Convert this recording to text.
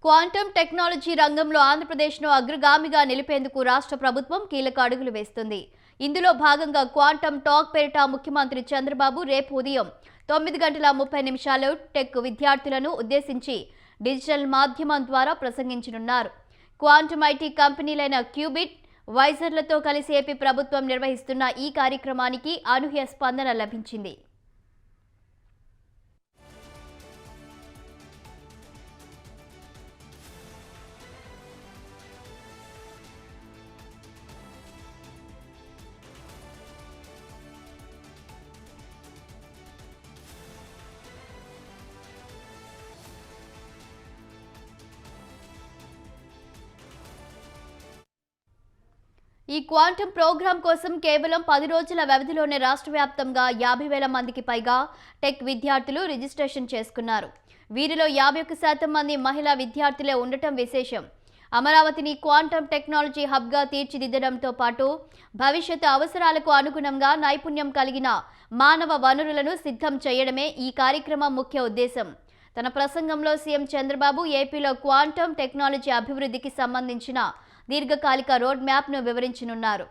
Quantum technology రంగంలో ఆంధ్రప్రదేశ్ను అగ్రగామిగా నిలిపేందుకు రాష్ట్ర ప్రభుత్వం కీలక అడుగులు వేస్తుంది. ఇందులో భాగంగా క్వాంటం టాక్ పేరిట ముఖ్యమంత్రి చంద్రబాబు రేపు ఉదయం 9:30 టెక్ విద్యార్థులను ఉద్దేశించి డిజిటల్ మాధ్యమం ద్వారా ప్రసంగించనున్నారు. క్వాంటం ఐటీ కంపెనీలైన క్యూబిట్, వైజర్లతో కలిసి ఏపీ ప్రభుత్వం నిర్వహిస్తున్న ఈ కార్యక్రమానికి అనూహ్య స్పందన లభించింది. ఈ క్వాంటం ప్రోగ్రాం కోసం కేవలం 10 రోజుల వ్యవధిలోనే రాష్ట్ర వ్యాప్తంగా 50,000 మందికి పైగా టెక్ విద్యార్థులు రిజిస్ట్రేషన్ చేసుకున్నారు. వీరిలో 51% మంది మహిళా విద్యార్థులే ఉండటం విశేషం. అమరావతిని క్వాంటం టెక్నాలజీ హబ్గా తీర్చిదిద్దడంతో పాటు భవిష్యత్తు అవసరాలకు అనుగుణంగా నైపుణ్యం కలిగిన మానవ వనరులను సిద్ధం చేయడమే ఈ కార్యక్రమం ముఖ్య ఉద్దేశం. తన ప్రసంగంలో సీఎం చంద్రబాబు ఏపీలో క్వాంటం టెక్నాలజీ అభివృద్ధికి సంబంధించిన దీర్ఘకాలిక రోడ్ మ్యాప్ను వివరించనున్నారు.